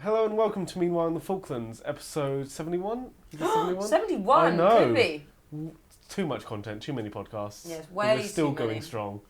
Hello and welcome to Meanwhile in the Falklands, episode 71? Is it 71? 71, I know. could be. Too much content, too many podcasts. Yes, but way we're still too many. going strong.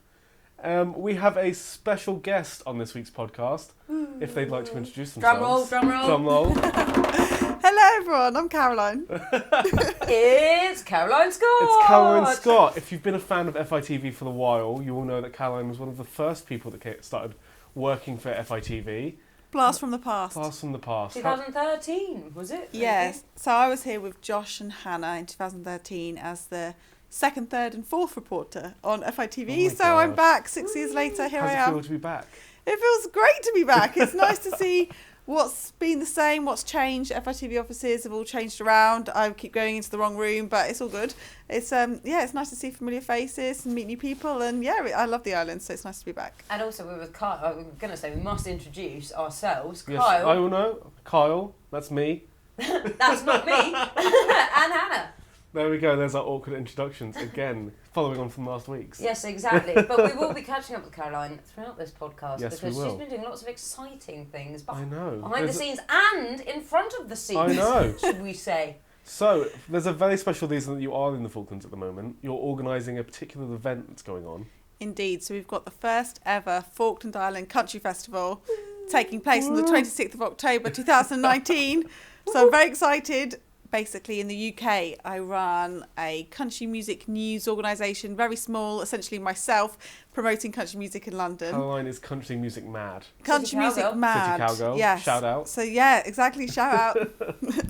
We have a special guest on this week's podcast, if they'd like to introduce themselves. Drum roll. Drum roll. Hello everyone, I'm Caroline. It's Caroline Scott. It's Caroline Scott. If you've been a fan of FITV for a while, you will know that Caroline was one of the first people that started working for FITV. Blast from the past. Blast from the past. 2013, was it? Yes, so I was here with Josh and Hannah in 2013 as the second, third and fourth reporter on FITV. Oh so my I'm God. back 6 years later, here How's I it am. feel to be back? It feels great to be back. It's nice to see what's been the same, what's changed. FITV offices have all changed around. I keep going into the wrong room, but it's all good. It's it's nice to see familiar faces and meet new people, and I love the island, so it's nice to be back. And also we're with Kyle. I'm going to say we must introduce ourselves. Yes, Kyle. I will know. Kyle, that's me. That's not me. And Hannah. There we go, there's our awkward introductions again, following on from last week's. Yes, exactly. But we will be catching up with Caroline throughout this podcast Yes, because we will. she's been doing lots of exciting things I know. behind the scenes and in front of the scenes, I know. should we say. So, there's a very special reason that you are in the Falklands at the moment. You're organising a particular event that's going on. Indeed, so we've got the first ever Falkland Island Country Festival taking place on the 26th of October 2019. So I'm very excited. Basically, in the UK, I run a country music news organisation, very small, essentially myself, promoting country music in London. Caroline is country music mad. Country City music cowgirl. mad. City cowgirl. Yes. Shout out. So yeah, exactly. Shout out.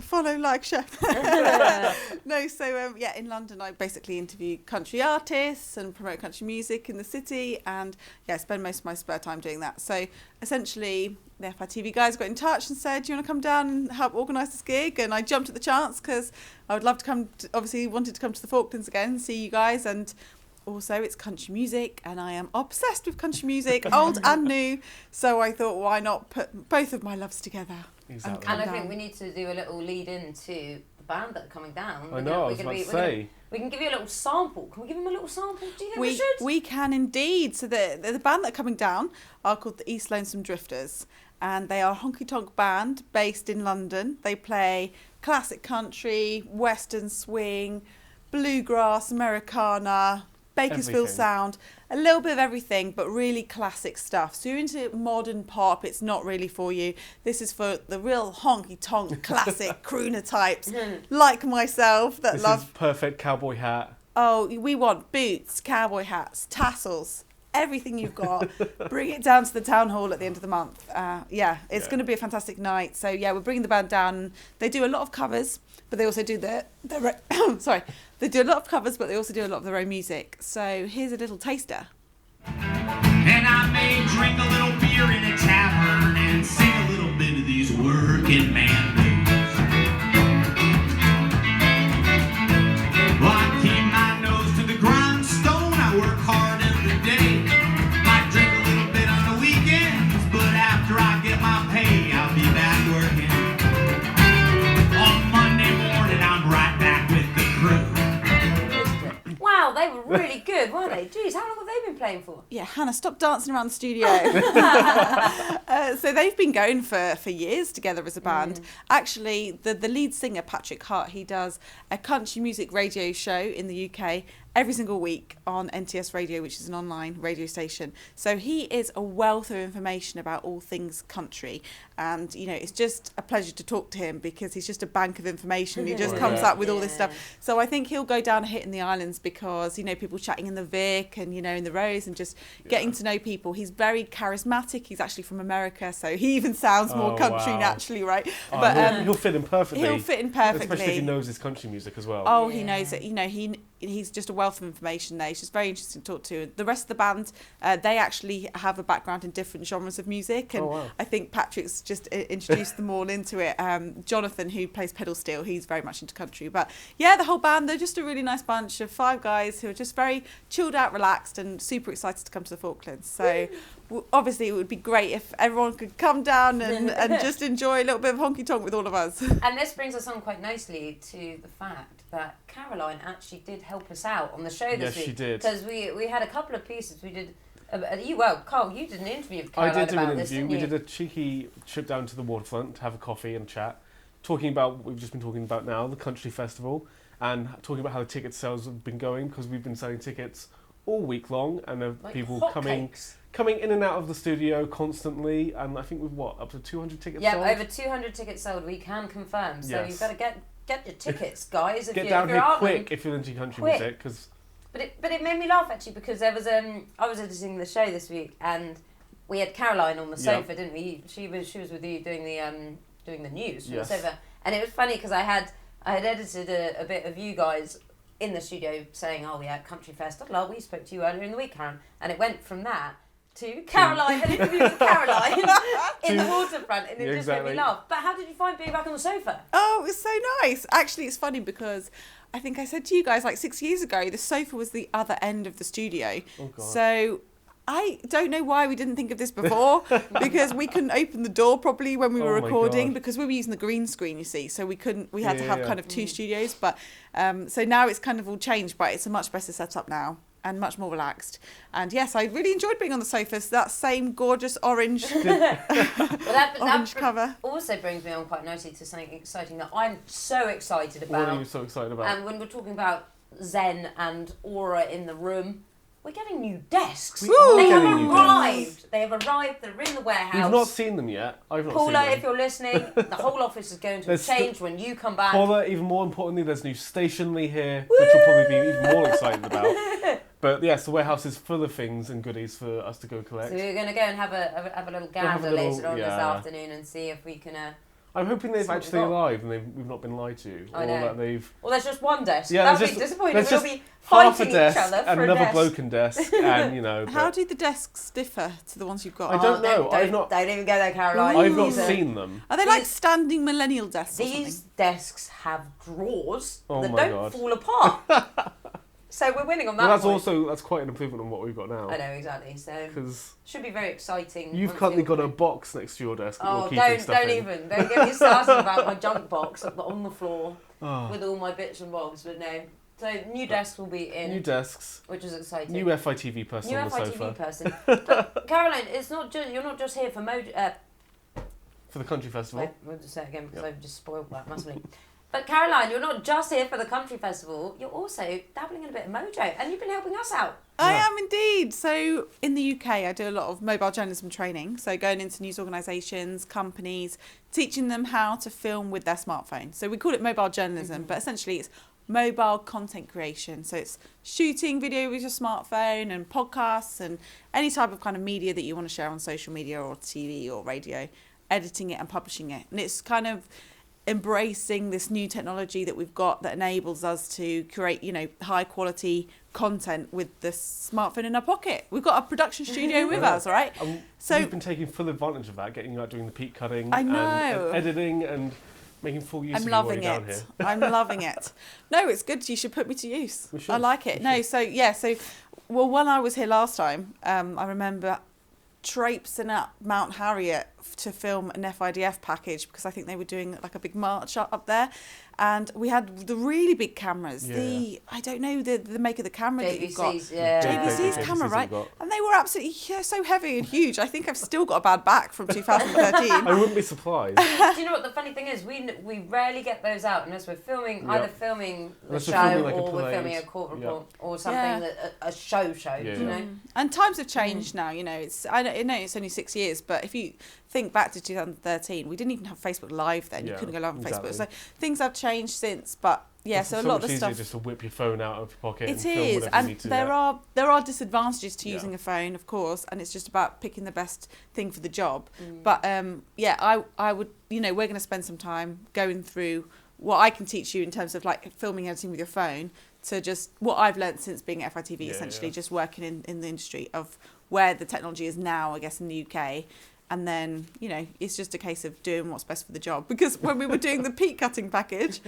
Follow, like, share. No, so in London, I basically interview country artists and promote country music in the city, and spend most of my spare time doing that. So essentially, the FITV guys got in touch and said, "Do you want to come down and help organise this gig?" And I jumped at the chance because I would love to come. Obviously, wanted to come to the Falklands again and see you guys, and also it's country music, and I am obsessed with country music, old and new. So I thought, why not put both of my loves together? Exactly. And I down. think we need to do a little lead into the band that are coming down. I know, I was about to say. We can give you a little sample. Can we give them a little sample? Do you think we should? We can indeed. So the band that are coming down are called the East Lonesome Drifters, and they are a honky-tonk band based in London. They play classic country, western swing, bluegrass, Americana, Bakersfield Everything. sound, a little bit of everything, but really classic stuff. So you're into modern pop, it's not really for you. This is for the real honky-tonk classic crooner types, like myself, that This love... is perfect cowboy hat. Oh, we want boots, cowboy hats, tassels, everything you've got. Bring it down to the town hall at the end of the month. It's going to be a fantastic night. So we're bringing the band down. They do a lot of covers, but they also do they do a lot of covers, but they also do a lot of their own music. So here's a little taster. And I may drink a little beer in a tavern and sing a little bit of these working man blues. Well, I keep my nose to the grindstone. I work hard every day. Might drink a little bit on the weekends, but after I get my pay, I'll be back working. On Monday morning, I'm right back with the crew. Wow, they were really good, weren't they? Jeez, how long have they been playing for? Yeah, Hannah, stop dancing around the studio. So they've been going for years together as a band. Actually, the lead singer, Patrick Hart, he does a country music radio show in the UK every single week on NTS Radio, which is an online radio station. So he is a wealth of information about all things country. And, it's just a pleasure to talk to him because he's just a bank of information. He just comes up with all this stuff. So I think he'll go down a hit in the islands because, people chatting in the Vic and, in the Rose and just getting to know people. He's very charismatic. He's actually from America, so he even sounds more country naturally, right? But he'll fit in perfectly. He'll fit in perfectly. Especially if he knows his country music as well. Oh, he knows it. He's just a wealth of information there. He's just very interesting to talk to. The rest of the band, they actually have a background in different genres of music, and I think Patrick's just introduced them all into it. Jonathan, who plays pedal steel, he's very much into country. But the whole band, they're just a really nice bunch of 5 guys who are just very chilled out, relaxed, and super excited to come to the Falklands. So obviously it would be great if everyone could come down and just enjoy a little bit of honky tonk with all of us. And this brings us on quite nicely to the fact that Caroline actually did help us out on the show this week. Yes, she did. Because we had a couple of pieces. We did Carl, you did an interview with Caroline I did do an about this, interview. didn't We you? did a cheeky trip down to the waterfront to have a coffee and chat, talking about what we've just been talking about now, the country festival, and talking about how the ticket sales have been going, because we've been selling tickets all week long, and there are Like people hotcakes. coming in and out of the studio constantly, and I think we've up to 200 tickets Yeah, sold. over 200 tickets sold. We can confirm. So Yes. you've got to get your tickets, guys. If Get you down if here you're quick if you're into country Quick. music, because But it made me laugh actually, because there was I was editing the show this week, and we had Caroline on the sofa, didn't we? She was with you doing the news from Yes. the sofa, and it was funny because I had edited a bit of you guys in the studio saying, oh yeah, Country Fest, we spoke to you earlier in the week, Karen, and it went from that to Caroline, an interview with Caroline in the waterfront, and it just made me laugh. But how did you find being back on the sofa? Oh, it was so nice. Actually, it's funny because I think I said to you guys like 6 years ago, the sofa was the other end of the studio. Oh, God. So I don't know why we didn't think of this before, because we couldn't open the door properly when we were Oh my recording, God. because we were using the green screen, you see, so we had to have Yeah. kind of two studios. But so now it's kind of all changed, but it's a much better setup now and much more relaxed. And yes, I really enjoyed being on the sofa. So that same gorgeous orange orange cover. Also brings me on quite nicely to something exciting that I'm so excited about. what are you so excited about? And when we're talking about zen and aura in the room, we're getting new desks. We are They have getting new arrived. They have arrived. They're in the warehouse. You've not seen them yet. I've not Paula, seen them. if you're listening, the whole office is going to There's change when you come back. Paula, even more importantly, there's new stationery here, which you'll probably be even more excited about. But yes, the warehouse is full of things and goodies for us to go collect. So we're going to go and have a little gander later on this afternoon and see if we can... I'm hoping they've That's what actually we've got. arrived and we've not been lied to. I or know. that they've... Well, there's just one desk. Yeah, That'd there's be just- disappointing. there's We'll just be half a fighting desk each other and for a another desk. bloken desk, and you know. How but do the desks differ to the ones you've got? I don't know. Don't even go there, Caroline. I've not These are- seen them. Are they like standing millennial desks or These something? desks have drawers Oh that my don't God. fall apart. So we're winning on that Well, point. that's quite an improvement on what we've got now. I know, exactly. So Because should be very exciting. you've once currently you're- got a box next to your desk that Oh, you're keeping stuff don't in. even. Don't get me started about my junk box on the floor Oh. with all my bits and bobs. But no. So new desks will be in, New desks, which is exciting. new FITV person New on the FITV sofa. person. But Caroline, it's not just you're not just here for For the country festival. Wait, we'll just say it again because Yep. I've just spoiled that massively. But Caroline, you're not just here for the country festival. You're also dabbling in a bit of mojo, and you've been helping us out. I Yeah. am indeed. So in the UK, I do a lot of mobile journalism training. So going into news organisations, companies, teaching them how to film with their smartphone. So we call it mobile journalism, but essentially it's mobile content creation. So it's shooting video with your smartphone and podcasts and any type of kind of media that you want to share on social media or TV or radio, editing it and publishing it. And it's kind of embracing this new technology that we've got that enables us to create, high quality content with the smartphone in our pocket. We've got a production studio with us, all right? So you've been taking full advantage of that, getting you out doing the peat cutting I and know. editing and making full use I'm of you loving while you're down it. here. I'm loving it. No, it's good. You should put me to use. We should. I like it. We No, should. so when I was here last time, I remember traipsing up Mount Harriet to film an FIDF package because I think they were doing like a big march up there, and we had the really big cameras. Yeah. I don't know the make of the camera that you've got. JVC's, yeah. JVC's camera, right? got. And they were absolutely so heavy and huge. I think I've still got a bad back from 2013. I wouldn't be surprised. Do you know what the funny thing is? We rarely get those out unless we're filming, either filming the Unless we're show filming, like, a or we're parade. filming a court Yeah. report or something Yeah. that a show. Yeah, you yeah. know. And times have changed now, I know it's only 6 years, but if you think back to 2013, we didn't even have Facebook Live then. You Yeah, couldn't go live on exactly. Facebook. So things have changed since, but yeah, It's so a so lot much of the easier stuff. just to whip your phone out of your pocket and It film is, whatever you and need to. there are disadvantages to Yeah. using a phone, of course, and it's just about picking the best thing for the job. But I would, we're going to spend some time going through what I can teach you in terms of like filming, editing with your phone, to just what I've learned since being at FITV, essentially just working in the industry of where the technology is now, I guess, in the UK. And then, it's just a case of doing what's best for the job. Because when we were doing the peat cutting package,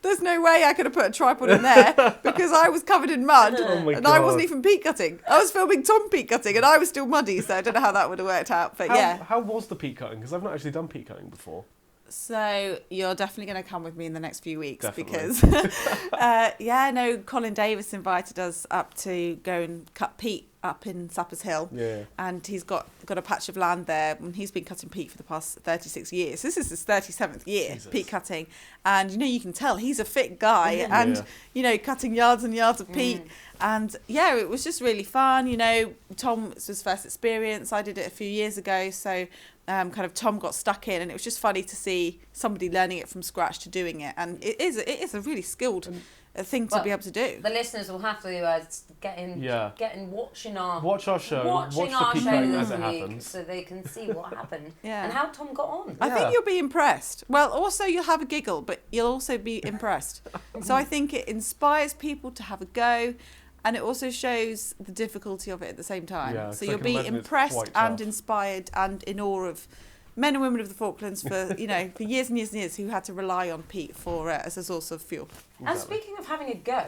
there's no way I could have put a tripod in there because I was covered in mud and I wasn't even peat cutting. I was filming Tom peat cutting and I was still muddy, so I don't know how that would have worked out. But How was the peat cutting? Because I've not actually done peat cutting before. So you're definitely going to come with me in the next few weeks Definitely. because, Colin Davis invited us up to go and cut peat up in Sappers Hill. Yeah. And he's got a patch of land there, and he's been cutting peat for the past 36 years. This is his 37th year, Jesus. peat cutting. And, you can tell he's a fit guy and, cutting yards and yards of peat. And, it was just really fun. Tom, it was his first experience. I did it a few years ago, so kind of Tom got stuck in, and it was just funny to see somebody learning it from scratch to doing it. And it is a really skilled thing to be able to do. The listeners will have to get in watching our show, watch the peat cutting as it happens, so they can see what happened Yeah. and how Tom got on. I think you'll be impressed. Well, also you'll have a giggle, but you'll also be impressed. So I think it inspires people to have a go, and it also shows the difficulty of it at the same time. Yeah, so 'cause I you'll can be imagine it's impressed quite and tough. inspired and in awe of men and women of the Falklands for for years and years and years who had to rely on peat for as a source of fuel. And speaking of having a go,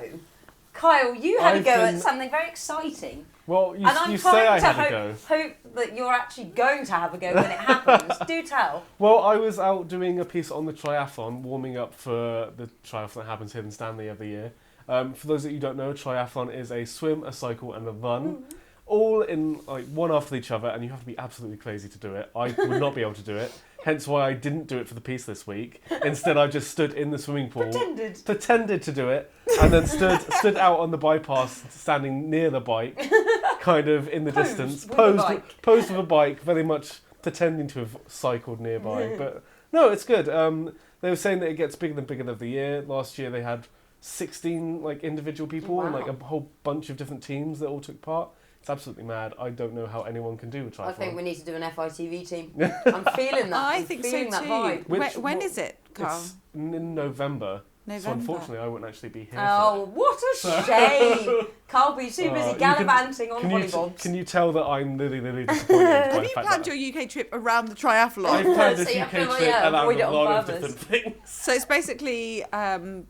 Kyle, you had a go at something very exciting. Well, And I'm you say I trying had to a go. hope that you're actually going to have a go when it happens. Do tell. Well, I was out doing a piece on the triathlon, warming up for the triathlon that happens here in Stanley every year. For those that you don't know, triathlon is a swim, a cycle, and a run, all in one after each other, and you have to be absolutely crazy to do it. I would not be able to do it. Hence why I didn't do it for the piece this week. Instead, I just stood in the swimming pool, pretended to do it, and then stood out on the bypass, standing near the bike, kind of in the distance, posed with a bike, very much pretending to have cycled nearby. But no, it's good. They were saying that it gets bigger and bigger every year. Last year they had 16 individual people and a whole bunch of different teams that all took part. It's absolutely mad. I don't know how anyone can do a triathlon. I think we need to do an FITV team. I'm feeling that. I think so too. That vibe. When is it, Carl? It's in November. So unfortunately, I won't actually be here. Oh, what a shame! Carl be too busy gallivanting on volleyballs. Can you tell that I'm really disappointed? Have you planned your UK trip around the triathlon? I've planned this So you UK have to, trip around avoid it a on lot of purpose. different things. So it's basically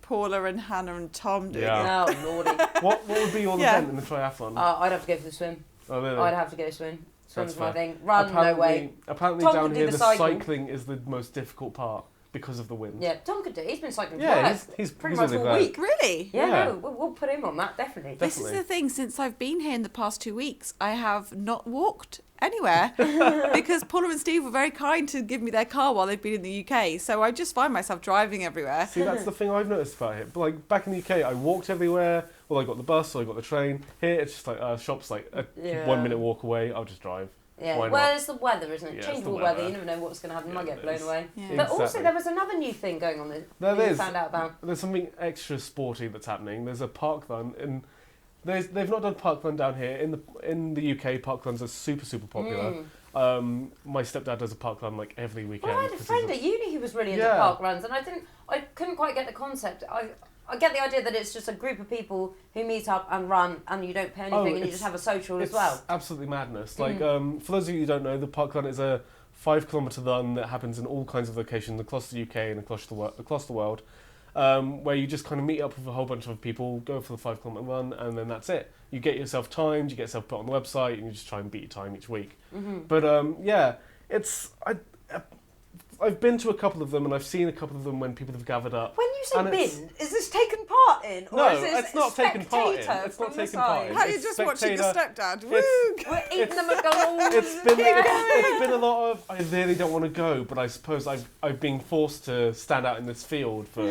Paula and Hannah and Tom doing it. Yeah. Oh, lordy. What would be your event in the triathlon? I'd have to go for the swim. Oh, really? I'd have to go swim. Swim's That's my fair. thing. Run, no way. Apparently Tom down could do here the the cycle. cycling is the most difficult part because of the wind. Yeah, Tom could do it. He's been cycling Yeah, for he's pretty he's much really all glad. week. Really? Yeah, Yeah. no, we'll put him on that, definitely. This is Definitely. the thing, since I've been here in the past 2 weeks, I have not walked anywhere because Paula and Steve were very kind to give me their car while they've been in the UK. So I just find myself driving everywhere. See, that's the thing I've noticed about it. But back in the UK, I walked everywhere. Well, I got the bus, or I got the train. Here, it's just shops a 1 minute walk away. I'll just drive. Yeah, Why well, not? it's the weather, isn't it? Yeah, it's Changeable the weather. weather. You never know what's going to happen. Yeah, Might get it blown is. away. Yeah. But also, Exactly. there was another new thing going on that There you is. found out about. There's something extra sporty that's happening. There's a park run, and they've not done park run down here. In the UK, park runs are super popular. My stepdad does a park run every weekend. Well, I had a 'cause friend he's at uni who was really into Yeah. park runs, and I couldn't quite get the concept. I get the idea that it's just a group of people who meet up and run, and you don't pay anything, and you just have a social as well. It's absolutely madness. For those of you who don't know, the park run is a 5-kilometre run that happens in all kinds of locations across the UK and across the world, where you just kind of meet up with a whole bunch of people, go for the 5-kilometre run, and then that's it. You get yourself timed, you get yourself put on the website, and you just try and beat your time each week. But I've been to a couple of them, and I've seen a couple of them when people have gathered up. When you say And it's- bin, is this taken part in? Or No, is this it's not taken part in. spectator It's not from the taken part side? in. How are you It's just watching your spectator. stepdad? Woo! We're eating the McDonald's. It's been a lot of, I really don't want to go, but I suppose I've been forced to stand out in this field for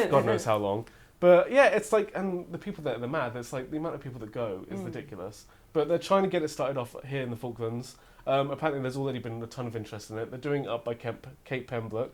God knows how long. But yeah, it's and the people that are mad, it's the amount of people that go is ridiculous. But they're trying to get it started off here in the Falklands. Apparently there's already been a ton of interest in it. They're doing it up by Cape Pembroke,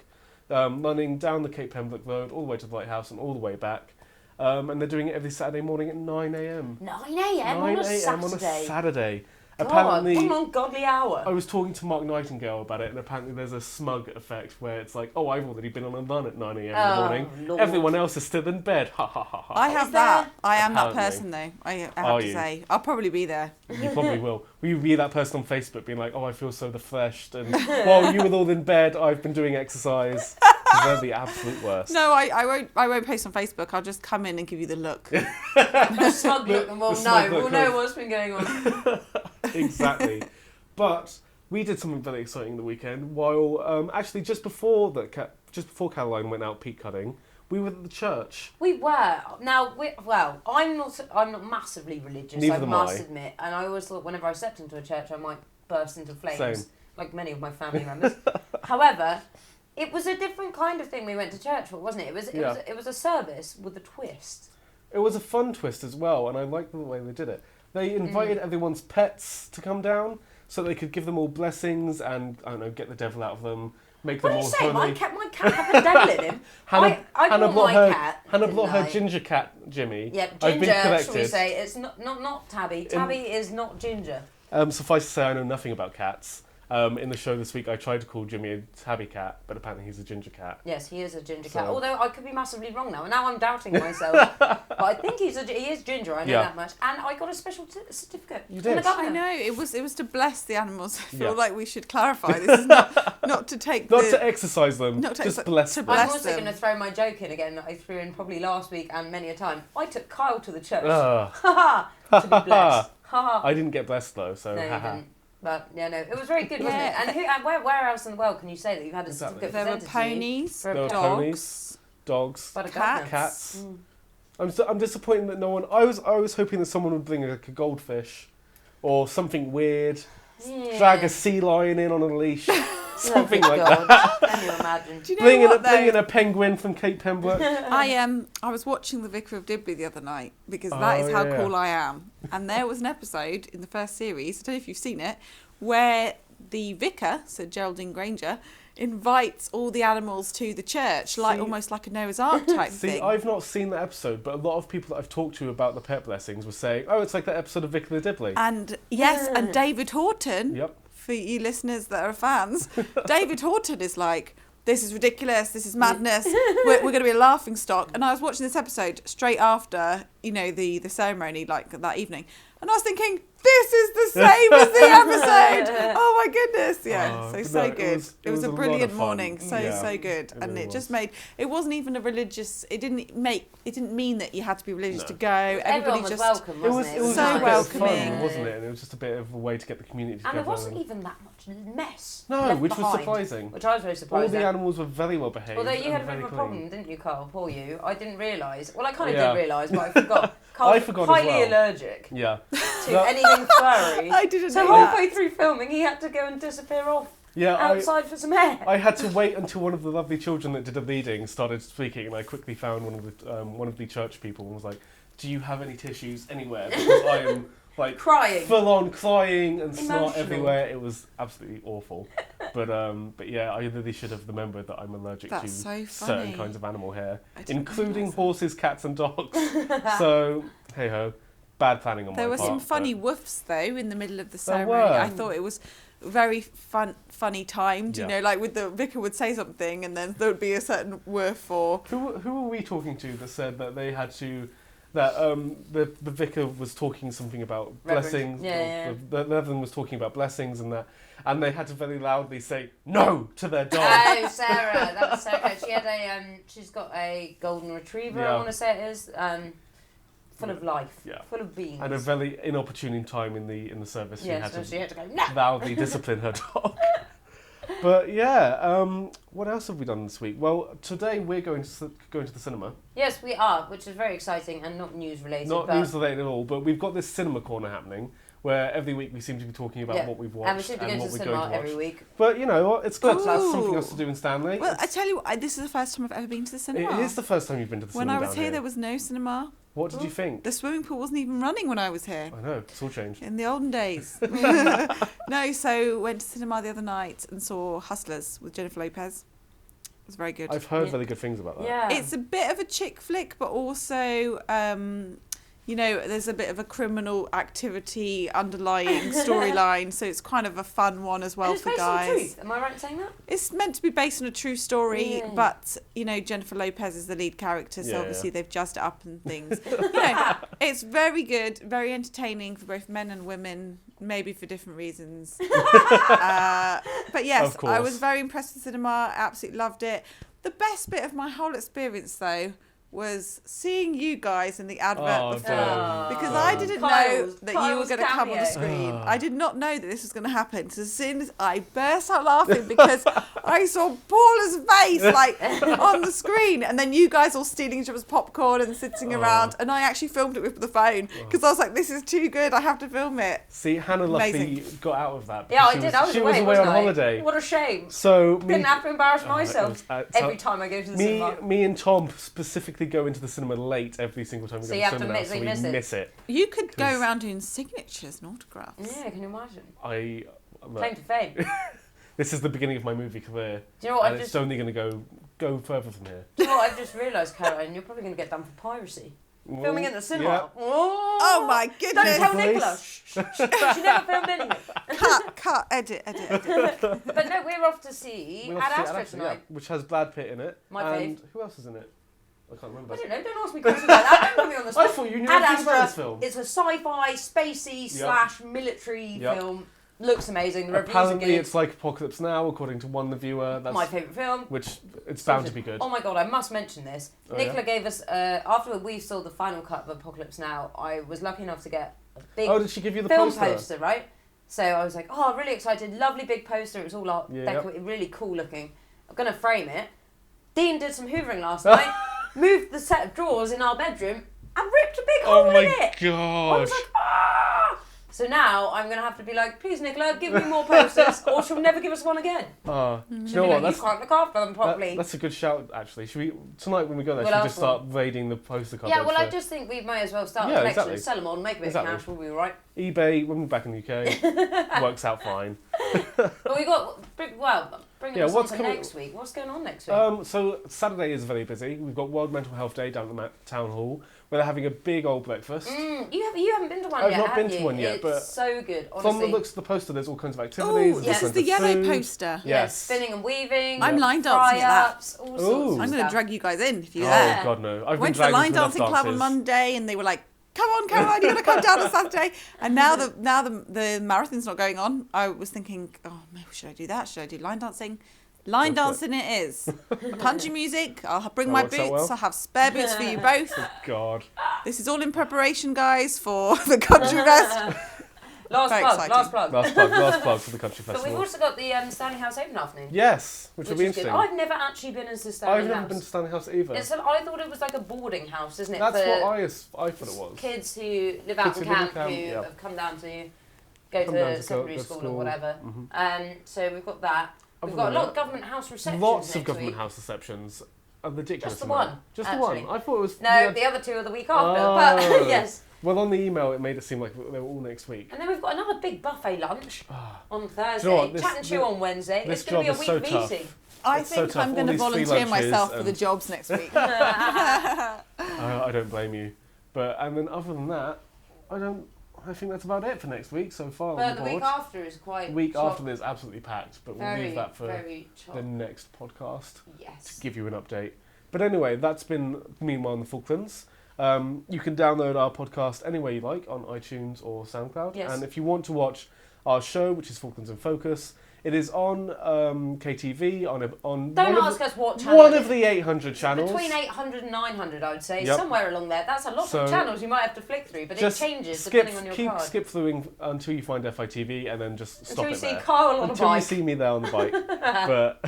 running down the Cape Pembroke Road all the way to the lighthouse and all the way back. And they're doing it every Saturday morning at 9 a.m. 9 a.m. on a 9 a.m. on a Saturday. Saturday. God, Apparently, what an ungodly hour. I was talking to Mark Nightingale about it, and apparently there's a smug effect where it's I've already been on a run at 9 a.m. in the morning. Lord. Everyone else is still in bed. Ha ha ha ha. I have Is that. there- I am that Apparently. person, though. I have Are to you? say. I'll probably be there. You probably will. Will you be that person on Facebook being I feel so refreshed, and while you were all in bed, I've been doing exercise. They're the absolute worst. No, I won't post on Facebook. I'll just come in and give you the look. The smug look, and the smug look we'll know of- what's been going on. Exactly. But we did something very exciting the weekend. While actually just before Caroline went out peat cutting, We were at the church. We were. Now, I'm not massively religious, Neither I am must I. admit. And I always thought whenever I stepped into a church, I might burst into flames, Same. like many of my family members. However, it was a different kind of thing we went to church for, wasn't it? It was a service with a twist. It was a fun twist as well, and I liked the way they did it. They invited everyone's pets to come down so they could give them all blessings and, I don't know, get the devil out of them, make What them do all you say? holy. My cat had the devil in him. I bought my cat. Hannah didn't brought her I? ginger cat, Jimmy. Yep, I've been Ginger, shall we corrected. say. It's not Tabby. Tabby is not Ginger. Suffice to say, I know nothing about cats. In the show this week, I tried to call Jimmy a tabby cat, but apparently he's a ginger cat. Yes, he is a ginger So- cat. Although I could be massively wrong now, and now I'm doubting myself. But I think he is ginger. I know Yeah. that much, and I got a special certificate. You from the did? governor. I know, it was to bless the animals. I feel Yeah. like we should clarify. This is not to take Not the... to exercise them, Not to just exer- bless to them. bless I'm also them. going to throw my joke in again that I threw in probably last week and many a time. I took Kyle to the church. Ugh. Ha ha! To be blessed. Ha ha. I didn't get blessed though, so No, you haha. didn't. But yeah, no, it was very good, wasn't Yeah. it? And where else in the world can you say that you've had a Exactly. certificate There were presented to you ponies, for a There were dog? ponies, dogs, But a cats. governor. cats. Mm. I'm disappointed that no one. I was hoping that someone would bring like a goldfish, or something weird, Yeah. drag a sea lion in on a leash, something like that. that. Can you imagine? Do you know Bring what, though? in a penguin from Cape Pembroke. I was watching The Vicar of Dibley the other night because that is how yeah. cool I am. And there was an episode in the first series, I don't know if you've seen it, where the vicar, so Geraldine Granger, invites all the animals to the church, like See- almost like a Noah's Ark type See, thing. I've not seen that episode, but a lot of people that I've talked to about the pet blessings were saying, "Oh, it's like that episode of Vicar of Dibley." And yes, and David Horton, Yep. for you listeners that are fans, David Horton is like, this is ridiculous, this is madness, we're going to be a laughing stock. And I was watching this episode straight after, the ceremony, like that evening. And I was thinking, this is the same as the episode. Oh my goodness. Yeah. Oh, so but so no, good. It was a lot brilliant of fun. morning. So Yeah, good. And really it just was. made, it wasn't even a religious, it didn't mean that you had to be religious No. to go. Everyone Everybody was just welcome, It wasn't was, it? it was So just a bit of welcoming. fun, wasn't it? And it was just a bit of a way to get the community together. And there wasn't even that much mess. No, left which was behind, surprising. Which I was very All surprised the at. animals were very well behaved. Although you and had a bit very of a clean. problem, didn't you, Carl? Poor you. I didn't realise. Well, I kind of Yeah. did realise, but I forgot. Carl's I forgot as highly well. allergic Yeah. to No. anything furry. I didn't So know that. halfway through filming, he had to go and disappear off Yeah, outside for some air. I had to wait until one of the lovely children that did a leading started speaking, and I quickly found one of the church people and was like, "Do you have any tissues anywhere?" Because I am like Crying. full on crying and snot Emotional. everywhere. It was absolutely awful. But yeah, I really should have remembered that I'm allergic That's to so certain funny. kinds of animal hair, I didn't including realise that. horses, cats, and dogs. So hey ho, bad planning on my There part. were some but- funny woofs though in the middle of the There ceremony. were. I thought it was very funny timed. Yeah. You know, like with the vicar would say something and then there would be a certain woof or Who were we talking to that said that they had to that the vicar was talking something about Reverend. blessings. Yeah, The Reverend was talking about blessings and that, and they had to very loudly say no to their dog. Oh, Sarah, that was so good. She had she's got a golden retriever. Yeah. I want to say it is, full of life, Yeah. full of beans. And a very inopportune time in the service, yeah, she had so to she had to go no. loudly discipline her dog. But yeah, what else have we done this week? Well, today we're going to the cinema. Yes, we are, which is very exciting and not news related. Not but news related at all, but we've got this cinema corner happening where every week we seem to be talking about Yeah. what we've watched And we should be going to what the we're cinema going to watch. every week. But you know what? It's good. That's Ooh. something else to do in Stanley. well, I It's- tell you what, this is the first time I've ever been to the cinema. It is the first time you've been to the when cinema I was down here, there was no cinema. What did you think? The swimming pool wasn't even running when I was here. I know, it's all changed. In the olden days. No, so went to cinema the other night and saw Hustlers with Jennifer Lopez. It was very good. I've heard Yeah. very good things about that. Yeah. It's a bit of a chick flick, but also, there's a bit of a criminal activity underlying storyline, so it's kind of a fun one as well And it's for based on guys. truth. Am I right in saying that? It's meant to be based on a true story, Yeah. but Jennifer Lopez is the lead character, so Yeah, obviously yeah. they've jazzed it up and things. It's very good, very entertaining for both men and women, maybe for different reasons. But yes, Of I was course. very impressed with the cinema. Absolutely loved it. The best bit of my whole experience, though, was seeing you guys in the advert before. damn. Because I didn't know that you were Kyle's going to come on the cameo. screen. I did not know that this was going to happen. So as soon as I burst out laughing because I saw Paula's face like on the screen, and then you guys all stealing each other's popcorn and sitting around, and I actually filmed it with the phone because I was like, this is too good. I have to film it. See, Hannah luckily Amazing. got out of that. Yeah, because I did. I was she away, was away wasn't on I? holiday. What a shame. So Didn't have to embarrass myself every so time I go to the cinema. me and Tom specifically go into the cinema late every single time we So go you to have the to cinema, miss- so we miss it. miss it. You could go 'Cause- around doing signatures and autographs. Yeah, can you imagine? Look, Claim to fame. Do this is the beginning of my movie career, you know what and I've it's just? only going to go further from here. Do you know what I've just realised, Caroline? You're probably going to get done for piracy. Filming in the cinema. Yeah. Oh my Don't goodness. tell Police. Nicola. Shh, shh, shh. She never filmed anything. Cut, edit. But no, we're off to see We're Ad off to see Astra Ad Astra, tonight. which has Brad Pitt in it. My and who else is in it? I can't remember. I don't know. Don't ask me questions like that. Don't put me on the spot. I thought you knew Ad everything about this Astra. film. It's a sci-fi, spacey slash military Yep. film. Looks amazing. The reviews Apparently, are good. it's like Apocalypse Now, according to one reviewer. That's My favourite film. which it's bound to be good. Oh my god, I must mention this. Oh, Nicola yeah? gave us, after we saw the final cut of Apocalypse Now, I was lucky enough to get a big Oh, did she give you the film poster? right? So I was like, oh, really excited. Lovely big poster. It was all art, Yeah. really cool looking. I'm going to frame it. Dean did some hoovering last night, moved the set of drawers in our bedroom, and ripped a big hole Oh in my it. I gosh! was like, ah! So now I'm going to have to be like, please, Nicola, give me more posters, or she'll never give us one again. Do you She'll know be what? like, you can't look after them properly. That's a good shout, actually. Should we tonight when we go there? We'll should we ask just start raiding the poster cupboard? Yeah, well, I for just think we might as well start Yeah, a collection, exactly. sell them on, make a bit Exactly. of cash, we'll be alright. eBay when we're back in the UK works out fine. But we got, bringing Yeah, us on what's to coming- next week. What's going on next week? So Saturday is very busy. We've got World Mental Health Day down at the Town Hall, where they're having a big old breakfast. You haven't been to one I've yet, not have been you? to one yet, It's but so good, honestly. From the looks of the poster, there's all kinds of activities. Oh, there's this all is kinds the of yellow food. poster. Yes. Spinning and weaving. I'm line dancing at that. fry-ups, all Ooh. sorts of I'm going to stuff. drag you guys in if you're Oh there. God no! I've Went to been the line dragged into enough dancing club on dances. Monday, and they were like, "Come on, Caroline, you got to come down on Saturday." And now the marathon's not going on. I was thinking, oh, maybe should I do that? Should I do line dancing? Line Go for dancing it is. Country music. I'll bring my works boots. out well. I'll have spare boots for you both. God. This is all in preparation, guys, for the country fest. Last Very plug, exciting. last plug. Last plug for the country But we've festival. also got the Stanley House Open afternoon. Yes, which will Which be is good. interesting. I've never actually been into Stanley I've never House. been to Stanley House either. I thought it was like a boarding house, isn't it? That's for what I thought it was. kids who live out Kids in who live in camp, camp, who yeah. have come down to go Come down to to secondary go school, or school. whatever. Mhm. So we've got that. Other We've got a than lot that, of government house receptions Lots of next government week. house receptions. A ridiculous Just the amount. one, Just actually. the one. I thought it was. No, the other two are the week after. But Oh. yes. Well, on the email, it made it seem like they were all next week. And then we've got another big buffet lunch on Thursday. Do you know what? Chat and chew on Wednesday. this It's going to job be a is so week tough. VC. I It's so think tough, I'm all going to these free volunteer lunches myself for the and- jobs next week. I don't blame you. And then other than that, I think that's about it for next week so far. But on the the board. week after is quite Week chock- after is absolutely packed, but we'll very, leave that for very chock. the next podcast Yes. to give you an update. But anyway, that's been Meanwhile in the Falklands. You can download our podcast anywhere you like on iTunes or SoundCloud. Yes. And if you want to watch our show, which is Falklands in Focus, it is on KTV on Don't one ask of us what the, channel. one it of is. the 800 channels. Between 800 and 900, I would say. Yep. Somewhere along there. That's a lot So, of channels you might have to flick through, but it Just changes skip, depending on your keep card. skip through until you find FITV, and then just stop Until you it see there. Kyle on a Until you bike. see me there on the bike. But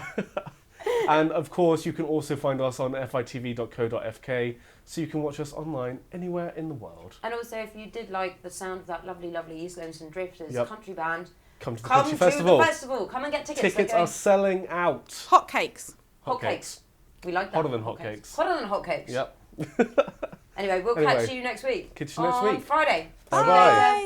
and of course, you can also find us on fitv.co.fk, so you can watch us online anywhere in the world. And also, if you did like the sound of that lovely, lovely East Lonesome Drifters Yep. country band, Come to the come Country to Festival. the festival. Come and get tickets. Tickets They're are going- selling out. Hotcakes. hotcakes. We like that. Hotter than hotcakes. Hotter than hotcakes. Yep. Anyway, we'll catch you next week. Catch you next on week. Friday. Bye bye.